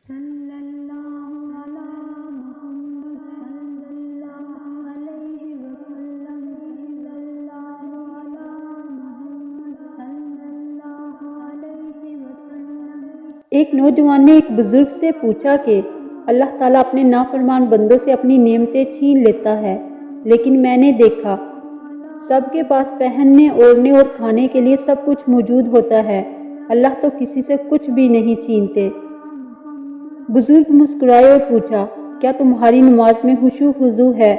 صلی اللہ علی محمد صلی اللہ علیہ وسلم صلی اللہ علی محمد صلی اللہ علیہ وسلم۔ ایک نوجوان نے ایک بزرگ سے پوچھا کہ اللہ تعالیٰ اپنے نافرمان بندوں سے اپنی نعمتیں چھین لیتا ہے، لیکن میں نے دیکھا سب کے پاس پہننے، اوڑھنے اور کھانے کے لیے سب کچھ موجود ہوتا ہے، اللہ تو کسی سے کچھ بھی نہیں چھینتے۔ بزرگ مسکرائے اور پوچھا، کیا تمہاری نماز میں خشوع خضوع ہے؟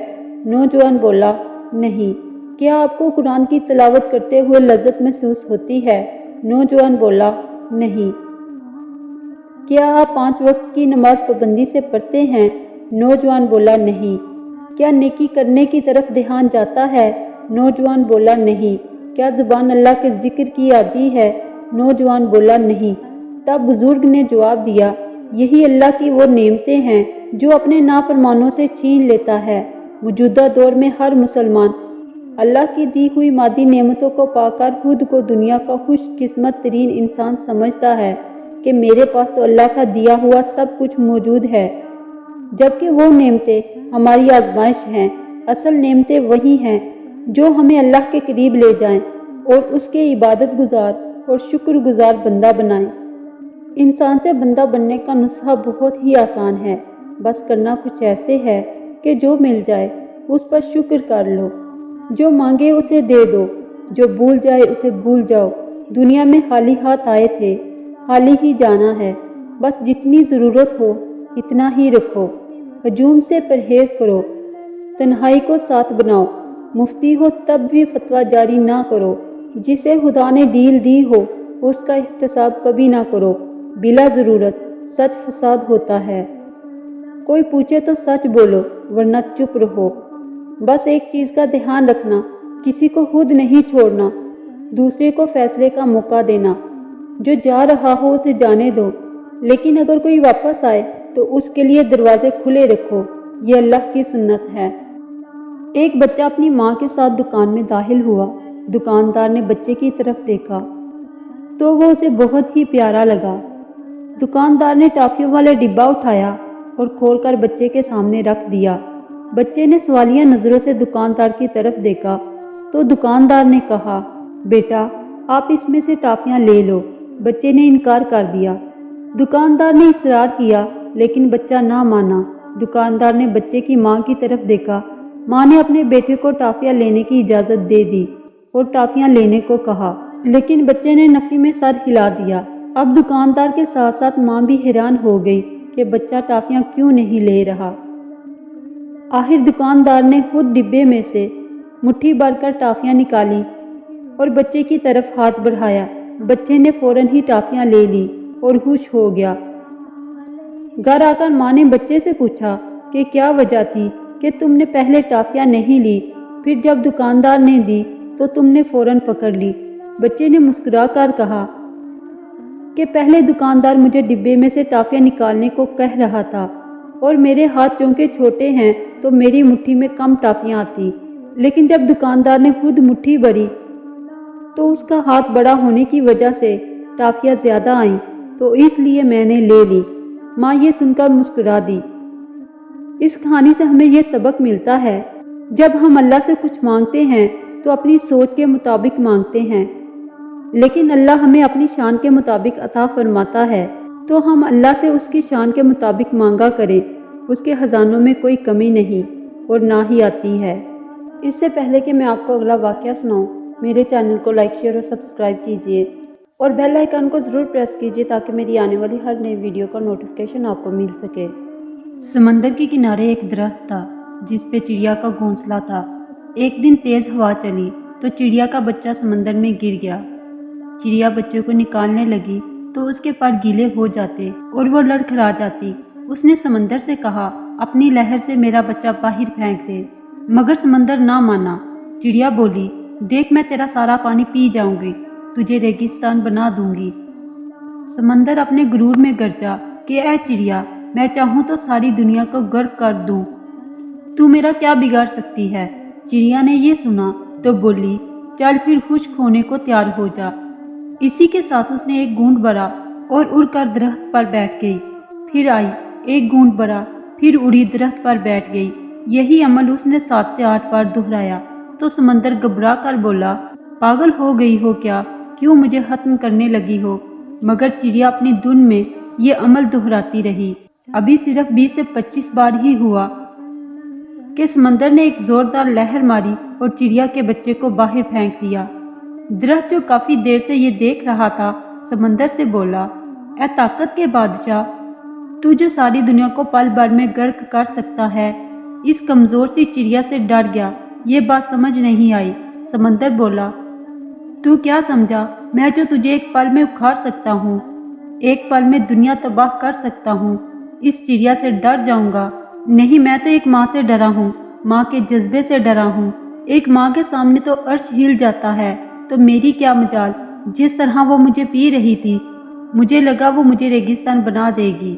نوجوان بولا، نہیں۔ کیا آپ کو قرآن کی تلاوت کرتے ہوئے لذت محسوس ہوتی ہے؟ نوجوان بولا، نہیں۔ کیا آپ 5 وقت کی نماز پابندی سے پڑھتے ہیں؟ نوجوان بولا، نہیں۔ کیا نیکی کرنے کی طرف دھیان جاتا ہے؟ نوجوان بولا، نہیں۔ کیا زبان اللہ کے ذکر کی عادی ہے؟ نوجوان بولا، نہیں۔ تب بزرگ نے جواب دیا، یہی اللہ کی وہ نعمتیں ہیں جو اپنے نافرمانوں سے چھین لیتا ہے۔ موجودہ دور میں ہر مسلمان اللہ کی دی ہوئی مادی نعمتوں کو پا کر خود کو دنیا کا خوش قسمت ترین انسان سمجھتا ہے کہ میرے پاس تو اللہ کا دیا ہوا سب کچھ موجود ہے، جبکہ وہ نعمتیں ہماری آزمائش ہیں۔ اصل نعمتیں وہی ہیں جو ہمیں اللہ کے قریب لے جائیں اور اس کے عبادت گزار اور شکر گزار بندہ بنائیں۔ انسان سے بندہ بننے کا نسخہ بہت ہی آسان ہے، بس کرنا کچھ ایسے ہے کہ جو مل جائے اس پر شکر کر لو، جو مانگے اسے دے دو، جو بھول جائے اسے بھول جاؤ۔ دنیا میں خالی ہاتھ آئے تھے، خالی ہی جانا ہے، بس جتنی ضرورت ہو اتنا ہی رکھو۔ ہجوم سے پرہیز کرو، تنہائی کو ساتھ بناؤ، مفتی ہو تب بھی فتویٰ جاری نہ کرو، جسے خدا نے ڈیل دی ہو اس کا احتساب کبھی نہ کرو، بلا ضرورت سچ فساد ہوتا ہے۔ کوئی پوچھے تو سچ بولو ورنہ چپ رہو۔ بس ایک چیز کا دھیان رکھنا، کسی کو خود نہیں چھوڑنا، دوسرے کو فیصلے کا موقع دینا۔ جو جا رہا ہو اسے جانے دو، لیکن اگر کوئی واپس آئے تو اس کے لیے دروازے کھلے رکھو، یہ اللہ کی سنت ہے۔ ایک بچہ اپنی ماں کے ساتھ دکان میں داخل ہوا۔ دکاندار نے بچے کی طرف دیکھا تو وہ اسے بہت ہی پیارا لگا۔ دکاندار نے ٹافیوں والے ڈبہ اٹھایا اور کھول کر بچے کے سامنے رکھ دیا۔ بچے نے سوالیہ نظروں سے دکاندار کی طرف دیکھا تو دکاندار نے کہا، بیٹا آپ اس میں سے ٹافیاں لے لو۔ بچے نے انکار کر دیا۔ دکاندار نے اصرار کیا لیکن بچہ نہ مانا۔ دکاندار نے بچے کی ماں کی طرف دیکھا۔ ماں نے اپنے بیٹے کو ٹافیاں لینے کی اجازت دے دی اور ٹافیاں لینے کو کہا، لیکن بچے نے نفی میں سر ہلا دیا۔ اب دکاندار کے ساتھ ساتھ ماں بھی حیران ہو گئی کہ بچہ ٹافیاں کیوں نہیں لے رہا۔ آخر دکاندار نے خود ڈبے میں سے مٹھی بھر کر ٹافیاں نکالی اور بچے کی طرف ہاتھ بڑھایا۔ بچے نے فوراً ہی ٹافیاں لے لی اور خوش ہو گیا۔ گھر آ کر ماں نے بچے سے پوچھا کہ کیا وجہ تھی کہ تم نے پہلے ٹافیاں نہیں لی، پھر جب دکاندار نے دی تو تم نے فوراً پکڑ لی۔ بچے نے مسکرا کر کہا کہ پہلے دکاندار مجھے ڈبے میں سے ٹافیاں نکالنے کو کہہ رہا تھا اور میرے ہاتھ چونکہ چھوٹے ہیں تو میری مٹھی میں کم ٹافیاں آتی، لیکن جب دکاندار نے خود مٹھی بھری تو اس کا ہاتھ بڑا ہونے کی وجہ سے ٹافیاں زیادہ آئیں، تو اس لیے میں نے لے لی۔ ماں یہ سن کر مسکرا دی۔ اس کہانی سے ہمیں یہ سبق ملتا ہے، جب ہم اللہ سے کچھ مانگتے ہیں تو اپنی سوچ کے مطابق مانگتے ہیں، لیکن اللہ ہمیں اپنی شان کے مطابق عطا فرماتا ہے، تو ہم اللہ سے اس کی شان کے مطابق مانگا کریں۔ اس کے خزانوں میں کوئی کمی نہیں اور نہ ہی آتی ہے۔ اس سے پہلے کہ میں آپ کو اگلا واقعہ سناؤں، میرے چینل کو لائک، شیئر اور سبسکرائب کیجیے اور بیل آئیکن کو ضرور پریس کیجیے تاکہ میری آنے والی ہر نئی ویڈیو کا نوٹیفیکیشن آپ کو مل سکے۔ سمندر کے کنارے ایک درخت تھا جس پہ چڑیا کا گھونسلہ تھا۔ ایک دن تیز ہوا چلی تو چڑیا کا بچہ سمندر میں گر گیا۔ چڑیا بچے کو نکالنے لگی تو اس کے پر گیلے ہو جاتے اور وہ لڑکھڑا جاتی۔ اس نے سمندر سے کہا، اپنی لہر سے میرا بچہ باہر پھینک دے، مگر سمندر نہ مانا۔ چڑیا بولی، دیکھ میں تیرا سارا پانی پی جاؤں گی، تجھے ریگستان بنا دوں گی۔ سمندر اپنے غرور میں گرجا کہ اے چڑیا، میں چاہوں تو ساری دنیا کو غرق کر دوں، تو میرا کیا بگاڑ سکتی ہے؟ چڑیا نے یہ سنا تو بولی، چل پھر خشک ہونے کو تیار ہو جا۔ اسی کے ساتھ اس نے ایک گونٹ بھرا اور اڑ کر درخت پر بیٹھ گئی۔ پھر آئی، ایک گھونٹ بھرا، پھر اڑی درخت پر بیٹھ گئی۔ یہی عمل اس نے 7 سے 8 بار دہرایا تو سمندر گھبرا کر بولا، پاگل ہو گئی ہو کیا؟ کیوں مجھے ختم کرنے لگی ہو؟ مگر چڑیا اپنی دھن میں یہ عمل دہراتی رہی۔ ابھی صرف 20 سے 25 بار ہی ہوا کہ سمندر نے ایک زوردار لہر ماری اور چڑیا کے بچے کو باہر پھینک دیا۔ درخت جو کافی دیر سے یہ دیکھ رہا تھا سمندر سے بولا، اے طاقت کے بادشاہ، تو جو ساری دنیا کو پل بھر میں غرق کر سکتا ہے، اس کمزور سی چڑیا سے ڈر گیا۔ یہ بات سمجھ نہیں آئی۔ سمندر بولا، تو کیا سمجھا میں جو تجھے ایک پل میں اکھاڑ سکتا ہوں، ایک پل میں دنیا تباہ کر سکتا ہوں، اس چڑیا سے ڈر جاؤں گا؟ نہیں، میں تو ایک ماں سے ڈرا ہوں، ماں کے جذبے سے ڈرا ہوں۔ ایک ماں کے سامنے تو عرش ہل جاتا ہے، تو میری کیا مجال؟ جس طرح وہ مجھے پی رہی تھی، مجھے لگا وہ مجھے ریگستان بنا دے گی۔